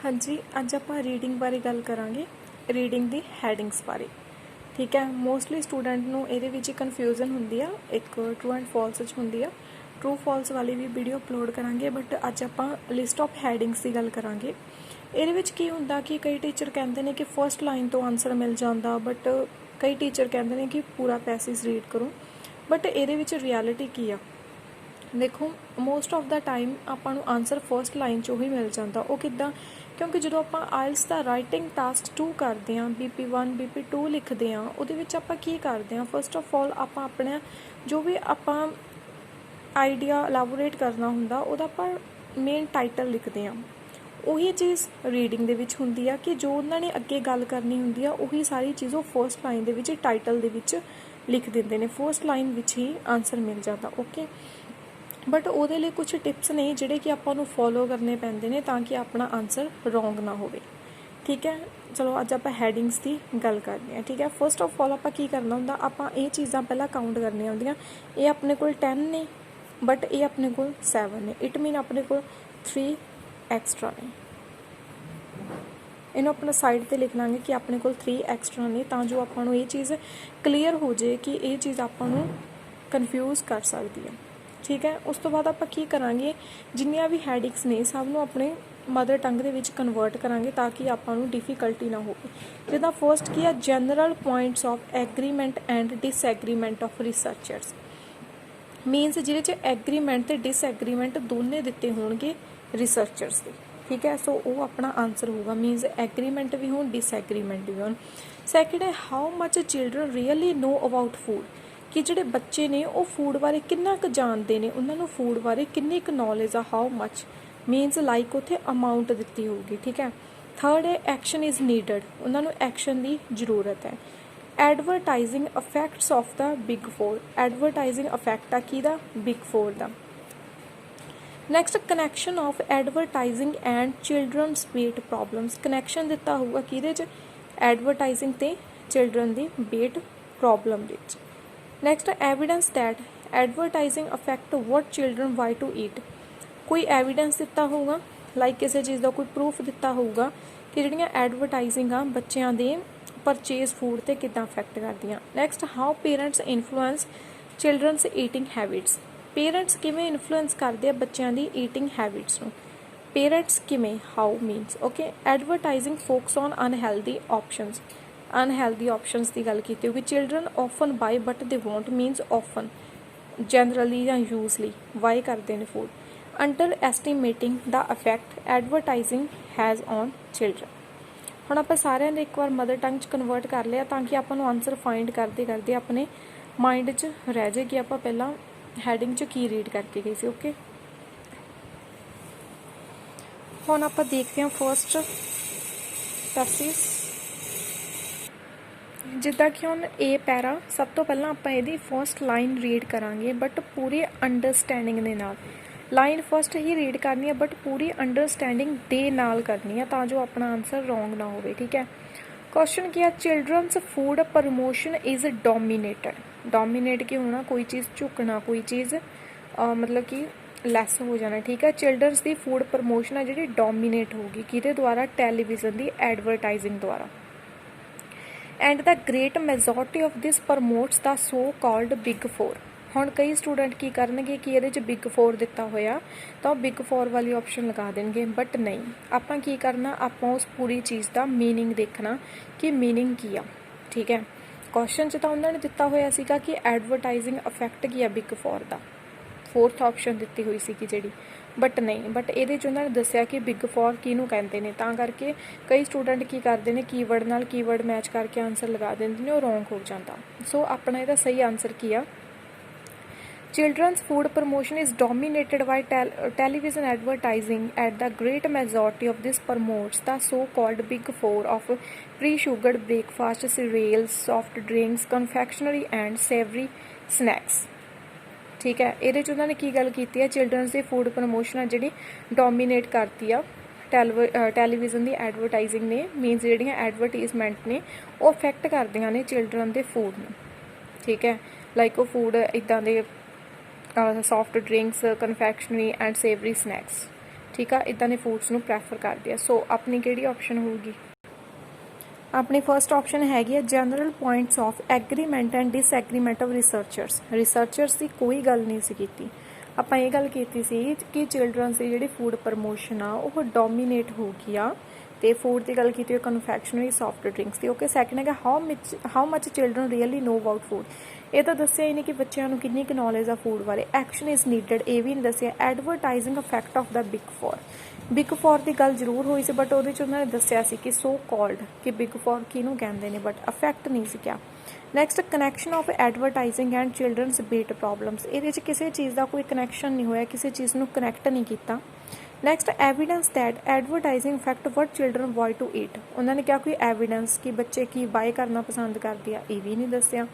हाँ जी, अज आप रीडिंग बारे गल करांगे। रीडिंग दी हैडिंग्स बारे। ठीक है, मोस्टली स्टूडेंट नूं इहदे विच कन्फ्यूजन हुंदी आ, एक ट्रू एंड फॉल्स च हुंदी आ। ट्रू फॉल्स वाली भी वीडियो अपलोड करांगे, बट अज आप लिस्ट ऑफ हैडिंग्स की गल करांगे। इहदे विच की हुंदा कि कई टीचर कहंदे ने कि फर्स्ट लाइन तो आंसर मिल जांदा, बट कई टीचर कहंदे ने कि पूरा पैसेज रीड करो। बट इहदे विच रियलिटी की आ, देखो मोस्ट ऑफ द टाइम ਆਪਾਂ ਨੂੰ आंसर फर्स्ट लाइन चों ही मिल जाता। वो किद्दां? क्योंकि जो आप आइल्स का राइटिंग टास्क 2 करते हैं, BP1 BP2 लिखते हैं, वो आप की करते हैं, फस्ट ऑफ ऑल आप अपने जो भी आप आइडिया एलैबोरेट करना हुंदा उहदा आप मेन टाइटल लिखते हैं। उही चीज़ रीडिंग दे विच हुंदी आ कि जो उन्होंने अगे गल करनी हुंदी आ उही सारी चीज़ वो फस्ट लाइन दे विच टाइटल दे विच लिख देंदे ने, फस्ट लाइन विच ही आंसर मिल जाता। ओके, बट ਉਹਦੇ ਲਈ कुछ टिप्स ने ਜਿਹੜੇ कि ਆਪਾਂ ਨੂੰ फॉलो करने ਪੈਂਦੇ ਨੇ ਤਾਂ कि अपना आंसर रॉन्ग ना होवे। ठीक है, चलो अज आप हैडिंग्स की गल करते हैं। ठीक है, फस्ट ऑफ ऑल आप की करना होंदा, आप ये चीज़ां पहला काउंट करनियां होंदियां। ये अपने कोल 10 ने, बट ये अपने कोल 7 ने, इट मीन अपने कोल 3 एक्सट्रा ने। इन्हों अपना साइड पर लिख लांगे कि अपने कोल 3 एक्सट्रा ने, तां जो आपां नूं ये चीज़ क्लीयर हो जाए कि ये चीज़ आपां नूं कन्फ्यूज़ कर सकती है। ठीक है, उस तो बाद आप की करांगे जिन्नियां भी हैडिंग्स ने सब नूं अपने mother tongue they which convert करांगे ताकि आपां नूं डिफिकल्टी ना हो। जिद्दां फस्ट की है general points of agreement and disagreement of researchers. Means जिहदे च एग्रीमेंट ते डिसएग्रीमेंट दोने दिते होणगे रिसर्चर्स के। ठीक है, सो वो अपना आंसर होगा। मीनस एग्रीमेंट भी हो, डिसएग्रीमेंट भी हो। सैकेंड है how much children really know about food, कि ਜਿਹੜੇ ਬੱਚੇ ਨੇ ਉਹ ਫੂਡ ਬਾਰੇ ਕਿੰਨਾ ਕੁ ਜਾਣਦੇ ਨੇ, ਉਹਨਾਂ ਨੂੰ ਫੂਡ ਬਾਰੇ ਕਿੰਨੀ ਕੁ ਨੌਲੇਜ ਆ। ਹਾਊ ਮਚ ਮੀਨਸ ਲਾਈਕ ਉੱਥੇ ਅਮਾਊਂਟ ਦਿੱਤੀ ਹੋਊਗੀ। ਠੀਕ ਹੈ, ਥਰਡ ਹੈ ਐਕਸ਼ਨ ਇਜ਼ ਨੀਡਡ, ਉਹਨਾਂ ਨੂੰ ਐਕਸ਼ਨ ਦੀ ਜ਼ਰੂਰਤ ਹੈ। Advertising effects of the big 4, advertising effect ਆ ਕਿਹਦਾ? ਬਿਗ 4 ਦਾ। Next connection of advertising and children's weight problems, connection ਦਿੱਤਾ ਹੋਊਗਾ ਕਿਹਦੇ 'ਚ? ਐਡਵਰਟਾਈਜ਼ਿੰਗ ਤੇ ਚਿਲਡਰਨ ਦੀ ਵੇਟ ਪ੍ਰੋਬਲਮ ਵਿੱਚ। Next evidence that advertising affect what children why to eat, कोई एविडेंस दिता होगा, लाइक किसी चीज़ का कोई प्रूफ दिता होगा कि जिहड़ियां एडवरटाइजिंग आ बच्चों के परचेज फूड ते किदां अफैक्ट करदियां। Next how parents influence children's eating habits, parents किवें इन्फ्लुएंस करते हैं बच्चों की ईटिंग हैबिट्स नूं। पेरेंट्स किवें, how means. Okay, advertising focus on unhealthy options, unhealthy options की गल की होगी। Children often buy but they want means often, generally या यूजली बाय करते हैं food. Underestimating the effect advertising has on children. हुण आप सारे ने एक बार मदर टंग च कन्वर्ट कर लिया ताकि आपको आंसर फाइंड करते करते अपने माइंड च रह जाए कि आप पहला हैडिंग च की रीड करके गए सी। ओके, हुण आप देखते हैं फर्स्ट पैसेज। जिद्दां कि हुण ए पैरा सब तो पहला आपां इहदी फर्स्ट लाइन रीड करांगे, बट पूरी अंडरस्टैंडिंग दे नाल। लाइन फर्स्ट ही रीड करनी है बट पूरी अंडरस्टैंडिंग दे नाल करनी है तां जो अपना आंसर रॉन्ग ना होवे। ठीक है, क्वेश्चन क्या? चिल्ड्रनस फूड प्रमोशन इज़ डोमीनेटेड, डोमीनेट की होना, कोई चीज़ झुकना, कोई चीज़ मतलब कि लैस हो जाना। ठीक है, चिल्ड्रनस की फूड प्रमोशन है जी डोमीनेट होगी किहदे द्वारा? टैलीविजन की एडवरटाइजिंग द्वारा। And the great majority of this promotes the so called big 4। हुण कई स्टूडेंट की करनगे कि ये बिग 4 दिता होया तो बिग 4 वाली ऑप्शन लगा देंगे, बट नहीं। आपां की करना, आपां उस पूरी चीज़ का मीनिंग देखना कि मीनिंग की आ। ठीक है, क्वेश्चन च तो उन्होंने दिता होया सीगा कि एडवरटाइजिंग इफैक्ट की है बिग 4 का, फोर्थ ऑप्शन दी हुई सी जी, बट नहीं। बट ये उन्होंने दसिया कि बिग 4 किनू कहते हैं, तां करके कई स्टूडेंट की करते हैं कीवर्ड नाल कीवर्ड मैच करके आंसर लगा देंगे, वो रॉन्ग हो जाता। सो अपना यदा सही आंसर की आ, children's food promotion is dominated by television advertising at the great majority of this promotes the so called big 4 of pre sugared breakfast, cereals, soft drinks, confectionery and savoury snacks. ठीक है, ये उन्होंने की गल की है? चिल्ड्रनस की food promotion है जी डोमीनेट करती आ टैलीविजन की एडवरटाइजिंग ने, मीनस जिहड़ियां एडवरटाइजमेंट ने वो अफैक्ट करदियां ने चिल्ड्रन के फूड में। ठीक है, लाइक वो फूड इदां दे soft drinks, confectionery and savoury snacks ठीक है, इदां दे फूड्स नूं प्रैफर करदे आ। सो अपनी किहड़ी ऑप्शन होगी? अपनी फर्स्ट ऑप्शन हैगी है general points of agreement and disagreement of researchers की कोई गल नहीं सी कीती। ਆਪਾਂ ਇਹ ਗੱਲ ਕੀਤੀ ਸੀ कि चिल्ड्रन ਦੀ ਜਿਹੜੀ फूड प्रमोशन आ ਉਹ डोमीनेट हो गई आ ਤੇ फूड की गल की कन्फैक्शनरी सॉफ्ट ड्रिंक्स की। ओके, सैकेंड है how much children really know about food. ये तो दसिया ही नहीं कि बच्चों को कितनी की नॉलेज आ फूड बारे। एक्शन इज़ नीडड, ये भी नहीं दसिया। Advertising effect of the big four की गल जरूर हुई सी, बट वो उन्होंने दसिया कि सो कॉल्ड कि बिग फॉर किनू कहते हैं, बट इफैक्ट नहीं सी क्या। Next connection of advertising and children's weight problems. ये किसी चीज़ का कोई कनैक्शन नहीं होया, किसी चीज़ को कनैक्ट नहीं किया। Next evidence that advertising effect what children buy to eat. उन्होंने क्या कोई एविडेंस कि बच्चे की बाय करना पसंद करते हैं, ये भी नहीं दसिया।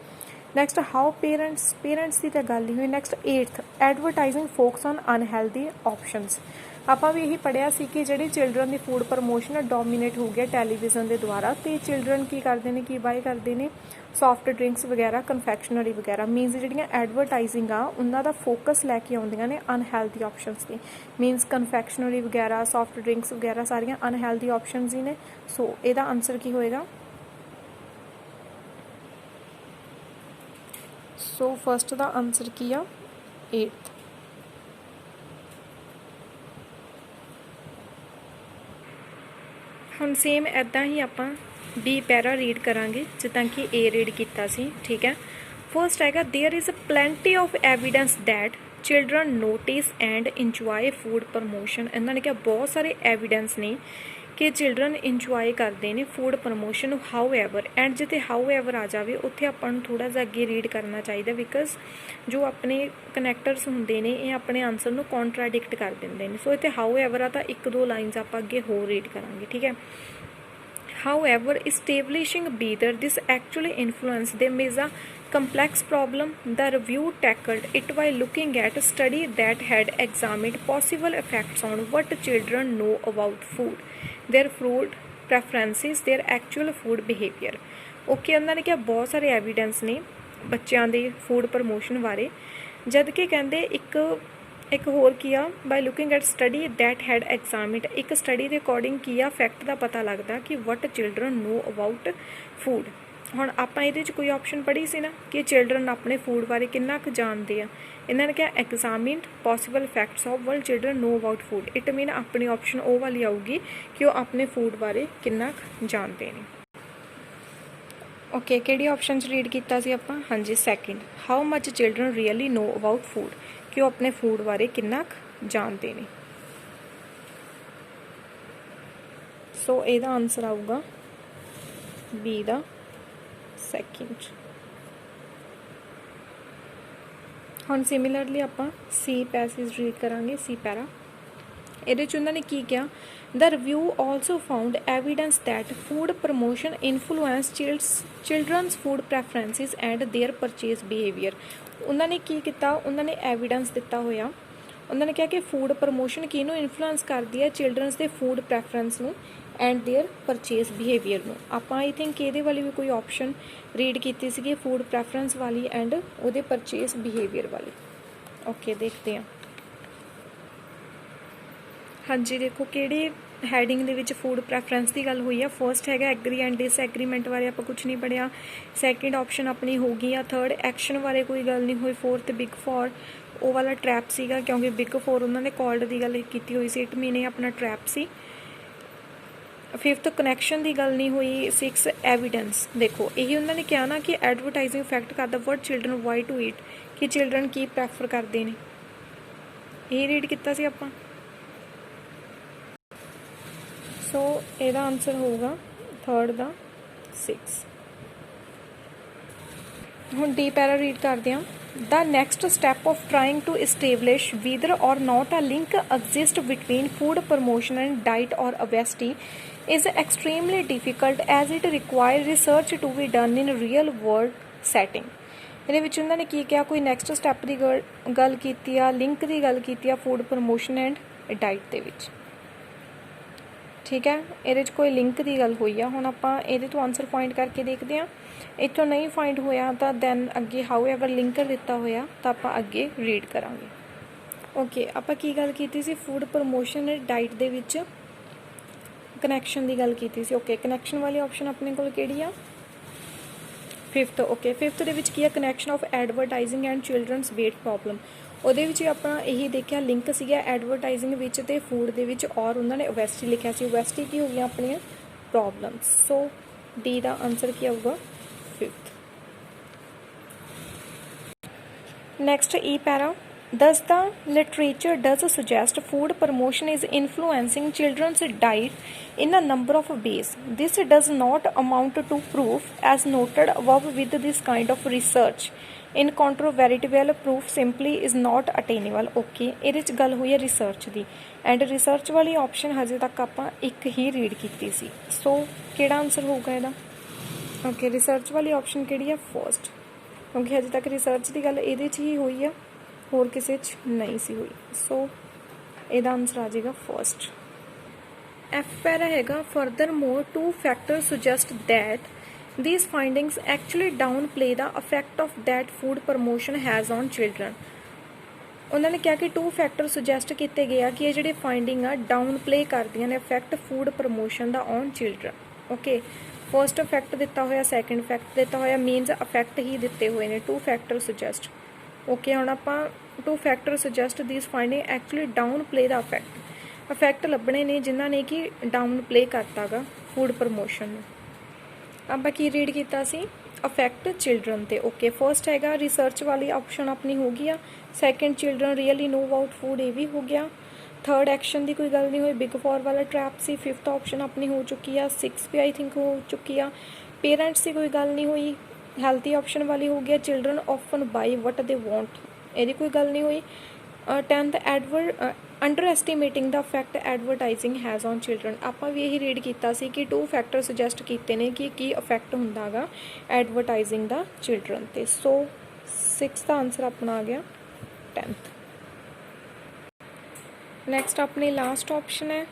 नैक्सट हाउ पेरेंट्स की तो गल ही हुई। Next eighth advertising focus on unhealthy options. ਆਪਾਂ भी यही पढ़िया सी कि ਜਿਹੜੀ चिल्ड्रन की फूड प्रमोशन है डोमीनेट हो गया टैलीविजन के द्वारा। तो चिल्ड्रन की करते हैं कि बाय करते हैं सॉफ्ट ड्रिंक्स वगैरह, कन्फैक्शनरी वगैरह। मीनस ਜਿਹੜੀਆਂ एडवरटाइजिंग आ उन्हों का फोकस लैके आउंदियां ने अनहैल्दी ऑप्शनस की। मीनस कन्फैक्शनरी वगैरह, सॉफ्ट ड्रिंक्स वगैरह सारियां अनहैल्दी ऑप्शनस ही ने। सो ਇਹਦਾ आंसर की होएगा? सो फस्ट का आंसर की आ 8th। हम सेम इदा ही आप बी पैरा रीड करांगे जिदा कि ए रीड किया सी। ठीक है, फर्स्ट हैगा there is plenty of evidence that children notice and enjoy food promotion. इन्होंने क्या बहुत सारे एविडेंस ने कि चिल्ड्रन इंजॉय करते हैं food promotion. How ever and जिते हाउ एवर आ जाए उत्थे अपन थोड़ा जा अगे रीड करना चाहिए, बिकॉज जो अपने कनैक्टर्स होंगे ने ये अपने आंसर को कॉन्ट्राडिक्ट कर देंगे हैं। सो इतने हाउ एवर आ तो एक दो लाइन्स आप अगे होर रीड करांगे। ठीक है, however establishing whether this actually influence them is a complex problem. The review tackled it by looking at a study that had examined possible effects on what children know about food, their food preferences, their actual food behavior. Okay, उन्होंने क्या बहुत सारे evidence ने बच्चों के food promotion बारे, जद कि कहते एक होर किया by looking at study that had examined. एक स्टडी के अकॉर्डिंग किया फैक्ट का पता लगता कि what children no about food. हुण आपां इहदे च कोई ऑप्शन पढ़ी सी ना कि चिल्ड्रन अपने फूड बारे किन्ना क जानते हैं। इन्होंने क्या examine possible facts of what children no about food. It mean अपनी ऑप्शन वो वाली आऊगी कि वो अपने फूड बारे किन्ना क जानते हैं। ओके, किहड़ी ऑप्शन रीड किया सी आपां? हाँ जी, second how much children really know about food, कि वो अपने फूड बारे किन्ना क जानते हैं। सो ਇਹਦਾ आंसर आऊगा बी दा सैकेंड। हम सिमिलरली आप सी पैसेज रीड करांगे, सी पैरा। ये उन्होंने की किया the review also found evidence that food promotion influence children's food preferences and their purchase behaviour. उन्होंने की किया, उन्होंने एविडेंस दिता होया। उन्होंने कहा कि फूड प्रमोशन किनू इन्फ्लुएंस करती है, चिल्ड्रनस के फूड प्रैफरेंस नू एंड देयर परचेज बिहेवियर नू। आप आई थिंक ये वाली भी कोई ऑप्शन रीड की सी फूड प्रैफरेंस वाली एंड वो परचेज बिहेवियर वाली। ओके, देखते हैं। हाँ जी, देखो किहड़ी हैडिंग दे विच फूड प्रैफरेंस की गल हुई है। फर्स्ट है एग्री एंड डिसएग्रीमेंट बारे आप कुछ नहीं पढ़िया। सैकेंड ऑप्शन अपनी होगी आ। थर्ड एक्शन बारे कोई गल नहीं हुई। फोर्थ बिग फॉर वो वाला ट्रैप सीगा, क्योंकि बिग फोर उन्होंने कॉल्ड की गल की हुई सी, इट मीन ये अपना ट्रैप सी। फिफ्थ कनैक्शन की गल नहीं हुई। सिक्स एविडेंस, देखो यही उन्होंने कहा ना कि एडवरटाइजिंग इफैक्ट करता what children why to eat, कि चिल्ड्रन की प्रैफर करते हैं, यही रीड किया सी आपां। सो ਇਹਦਾ आंसर होगा थर्ड का 6। हुण डी पैरा रीड करते हैं। The next step of trying to establish whether or not a link exists between food promotion and diet or obesity is extremely difficult as it requires research to be done in real world setting। ਇਹਦੇ ਵਿੱਚ ਉਹਨਾਂ ਨੇ ਕੀ ਕਿਹਾ, ਕੋਈ next step ਦੀ ਗੱਲ ਕੀਤੀ ਆ, link ਦੀ ਗੱਲ ਕੀਤੀ ਆ ਫੂਡ ਪ੍ਰਮੋਸ਼ਨ ਐਂਡ ਡਾਈਟ ਦੇ ਵਿੱਚ। ठीक है, ये कोई लिंक की गल हुई है। हुण आपां इहदे तो आंसर फाइंड करके देखते हैं। इत्थों नहीं फाइंड होया तो दैन अगे हाउ एवर लिंक दिता होया तो आपां अगे रीड करांगे। ਓਕੇ, ਆਪਾਂ ਕੀ ਗੱਲ ਕੀਤੀ ਸੀ, ਫੂਡ ਪ੍ਰਮੋਸ਼ਨ ਡਾਈਟ ਦੇ ਵਿੱਚ ਕਨੈਕਸ਼ਨ ਦੀ ਗੱਲ ਕੀਤੀ ਸੀ। ਓਕੇ, ਕਨੈਕਸ਼ਨ ਵਾਲੀ ਆਪਸ਼ਨ ਆਪਣੇ ਕੋਲ ਕਿਹੜੀ ਆ, 5th। ਓਕੇ, 5th ਦੇ ਵਿੱਚ ਕੀ ਆ, connection of advertising and children's weight problem. ਉਹਦੇ ਵਿੱਚ ਆਪਾਂ ਇਹੀ ਦੇਖਿਆ ਲਿੰਕ ਸੀਗਾ ਐਡਵਰਟਾਈਜ਼ਿੰਗ ਵਿੱਚ ਤੇ ਫੂਡ ਦੇ ਵਿੱਚ, ਔਰ ਉਹਨਾਂ ਨੇ ਓਬੈਸਿਟੀ ਲਿਖਿਆ ਸੀ। ਓਬੈਸਿਟੀ ਕੀ ਹੋ ਗਈਆਂ ਆਪਣੀਆਂ ਪ੍ਰੋਬਲਮਸ। ਸੋ ਡੀ ਦਾ ਆਨਸਰ ਕੀ ਆਊਗਾ, 5th। Next E para, thus the literature does suggest food promotion is influencing children's diet in a number of ways. This does not amount to proof as noted above with this kind of research. In controversial proof simply is not attainable. Okay, ਇਹਦੇ 'ਚ ਗੱਲ ਹੋਈ ਹੈ research the, and research ਵਾਲੀ option ਹਜੇ ਤੱਕ ਆਪਾਂ ਇੱਕ ਹੀ ਰੀਡ ਕੀਤੀ ਸੀ। ਸੋ ਕਿਹੜਾ ਆਨਸਰ ਹੋਊਗਾ ਇਹਦਾ, ਓਕੇ, ਰਿਸਰਚ ਵਾਲੀ ਆਪਸ਼ਨ ਕਿਹੜੀ ਆ, ਫਸਟ, ਕਿਉਂਕਿ ਹਜੇ ਤੱਕ ਰਿਸਰਚ ਦੀ ਗੱਲ ਇਹਦੇ 'ਚ ਹੀ ਹੋਈ ਆ, ਹੋਰ ਕਿਸੇ 'ਚ ਨਹੀਂ ਸੀ ਹੋਈ। ਸੋ ਇਹਦਾ ਆਨਸਰ ਆ ਜਾਏਗਾ ਫਸਟ। ਐਫ ਪੈਰਾ ਹੈਗਾ, further more 2 factor suggest that these findings actually downplay the effect of that food promotion has on children. ਉਹਨਾਂ ਨੇ ਕਿਹਾ ਕਿ 2 ਫੈਕਟਰ ਸੁਜੈਸਟ ਕੀਤੇ ਗਏ ਆ ਕਿ ਇਹ ਜਿਹੜੇ ਫਾਈਂਡਿੰਗ ਆ ਡਾਊਨ ਪਲੇ ਕਰਦੀਆਂ ਨੇ effect food promotion the on children. Okay, first effect ਦਿੱਤਾ ਹੋਇਆ, ਸੈਕਿੰਡ ਇਫੈਕਟ ਦਿੱਤਾ ਹੋਇਆ, ਮੀਨਸ ਇਫੈਕਟ ਹੀ ਦਿੱਤੇ ਹੋਏ ਨੇ। 2 ਫੈਕਟਰ ਸੁਜੈਸਟ। ਓਕੇ, ਹੁਣ ਆਪਾਂ 2 ਫੈਕਟਰ ਸੁਜੈਸਟ ਦਿਸ ਫਾਈਂਡਿੰਗ ਐਕਚੁਅਲੀ ਡਾਊਨ ਪਲੇ ਦਾ ਇਫੈਕਟ ਲੱਭਣੇ ਨੇ ਜਿਨ੍ਹਾਂ ਨੇ ਕਿ ਡਾਊਨ ਪਲੇ ਕਰਤਾ ਗਾ ਫੂਡ ਪ੍ਰਮੋਸ਼ਨ ਨੂੰ। ਆਪਾਂ ਕੀ ਰੀਡ ਕੀਤਾ ਸੀ, ਅਫੈਕਟ ਚਿਲਡਰਨ ਤੇ। ਓਕੇ, ਫਸਟ ਹੈਗਾ ਰਿਸਰਚ ਵਾਲੀ ਆਪਸ਼ਨ ਆਪਣੀ ਹੋ ਗਈ ਆ। Second children really know about food, ਇਹ ਵੀ ਹੋ ਗਿਆ। ਥਰਡ ਐਕਸ਼ਨ ਦੀ ਕੋਈ ਗੱਲ ਨਹੀਂ ਹੋਈ, ਬਿਗ 4 ਵਾਲਾ ਟਰੈਪ ਸੀ। 5th ਆਪਸ਼ਨ ਆਪਣੀ ਹੋ ਚੁੱਕੀ ਆ। 6 ਵੀ ਆਈ ਥਿੰਕ ਹੋ ਚੁੱਕੀ ਆ। ਪੇਰੈਂਟਸ ਦੀ ਕੋਈ ਗੱਲ ਨਹੀਂ ਹੋਈ, ਹੈਲਥੀ ਆਪਸ਼ਨ ਵਾਲੀ ਹੋ ਗਿਆ। Children often by what they want, ਇਹਦੀ ਕੋਈ ਗੱਲ ਨਹੀਂ ਹੋਈ। 10th underestimating the effect advertising has on children, ਆਪਾਂ ਵੀ ਇਹੀ ਰੀਡ ਕੀਤਾ ਸੀ ਕਿ 2 ਫੈਕਟਰ ਸੁਜੈਸਟ ਕੀਤੇ ਨੇ ਕਿ ਕੀ ਇਫੈਕਟ ਹੁੰਦਾ ਗਾ ਐਡਵਰਟਾਈਜ਼ਿੰਗ ਦਾ ਚਿਲਡਰਨ ਤੇ। ਸੋ 6 ਦਾ ਆਨਸਰ ਆਪਣਾ ਆ ਗਿਆ 10th। ਨੈਕਸਟ ਆਪਣੀ ਲਾਸਟ ਆਪਸ਼ਨ ਹੈ,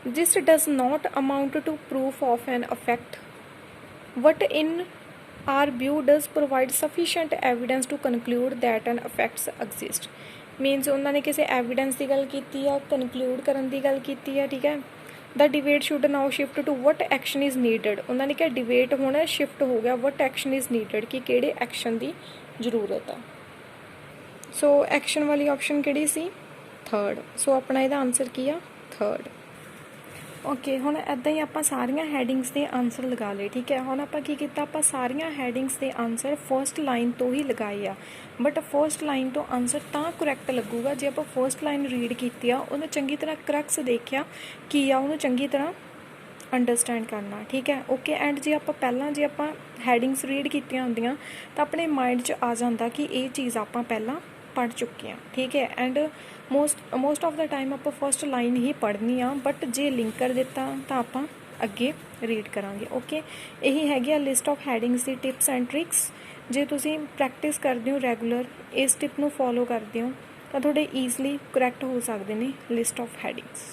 this does not amount to proof of an effect but in our view does provide sufficient evidence to conclude that an effects exist. Means ਉਹਨਾਂ ਨੇ ਕਿਸੇ evidence ਦੀ ਗੱਲ ਕੀਤੀ ਆ, ਕਨਕਲੂਡ ਕਰਨ ਦੀ ਗੱਲ ਕੀਤੀ ਆ, ਠੀਕ ਹੈ। The debate should now shift to what action is needed, ਉਹਨਾਂ ਨੇ ਕਿਹਾ ਡਿਬੇਟ ਹੁਣ ਸ਼ਿਫਟ ਹੋ ਗਿਆ ਵਟ ਐਕਸ਼ਨ ਇਜ਼ ਨੀਡਡ, ਕਿ ਕਿਹੜੇ ਐਕਸ਼ਨ ਦੀ ਜ਼ਰੂਰਤ ਆ। ਸੋ ਐਕਸ਼ਨ ਵਾਲੀ ਆਪਸ਼ਨ ਕਿਹੜੀ ਸੀ, 3rd। ਸੋ ਆਪਣਾ ਇਹਦਾ ਆਨਸਰ ਕੀ ਆ, 3rd। ਓਕੇ, ਹੁਣ ਇੱਦਾਂ ਹੀ ਆਪਾਂ ਸਾਰੀਆਂ ਹੈਡਿੰਗਸ ਦੇ ਆਨਸਰ ਲਗਾ ਲਏ, ਠੀਕ ਹੈ। ਹੁਣ ਆਪਾਂ ਕੀ ਕੀਤਾ, ਆਪਾਂ ਸਾਰੀਆਂ ਹੈਡਿੰਗਸ ਦੇ ਆਨਸਰ ਫਸਟ ਲਾਈਨ ਤੋਂ ਹੀ ਲਗਾਏ ਆ। ਬਟ ਫਸਟ ਲਾਈਨ ਤੋਂ ਆਨਸਰ ਤਾਂ ਕਰੈਕਟ ਲੱਗੂਗਾ ਜੇ ਆਪਾਂ ਫਸਟ ਲਾਈਨ ਰੀਡ ਕੀਤੀ ਆ, ਉਹਨੂੰ ਚੰਗੀ ਤਰ੍ਹਾਂ ਕਰੈਕਟਸ ਦੇਖਿਆ ਕੀ ਆ, ਉਹਨੂੰ ਚੰਗੀ ਤਰ੍ਹਾਂ ਅੰਡਰਸਟੈਂਡ ਕਰਨਾ, ਠੀਕ ਹੈ। ਓਕੇ, ਐਂਡ ਜੇ ਆਪਾਂ ਹੈਡਿੰਗਸ ਰੀਡ ਕੀਤੀਆਂ ਹੁੰਦੀਆਂ ਤਾਂ ਆਪਣੇ ਮਾਈਂਡ 'ਚ ਆ ਜਾਂਦਾ ਕਿ ਇਹ ਚੀਜ਼ ਆਪਾਂ ਪਹਿਲਾਂ ਪੜ੍ਹ ਚੁੱਕੇ ਹਾਂ, ਠੀਕ ਹੈ। And most of the time ਆਪਾਂ ਫਸਟ ਲਾਈਨ ਹੀ ਪੜ੍ਹਨੀ ਆ, ਬਟ ਜੇ ਲਿੰਕਰ ਦਿੱਤਾ ਤਾਂ ਆਪਾਂ ਅੱਗੇ ਰੀਡ ਕਰਾਂਗੇ। ਓਕੇ, ਇਹੀ ਹੈਗੀ ਆ list of headings the tips and tricks. ਜੇ ਤੁਸੀਂ ਪ੍ਰੈਕਟਿਸ ਕਰਦੇ ਹੋ ਰੈਗੂਲਰ, ਇਸ ਟਿਪ ਨੂੰ ਫੋਲੋ ਕਰਦੇ ਹੋ ਤਾਂ ਤੁਹਾਡੇ ਈਜ਼ਲੀ ਕਰੈਕਟ ਹੋ ਸਕਦੇ ਨੇ ਲਿਸਟ ਆਫ ਹੈਡਿੰਗਸ।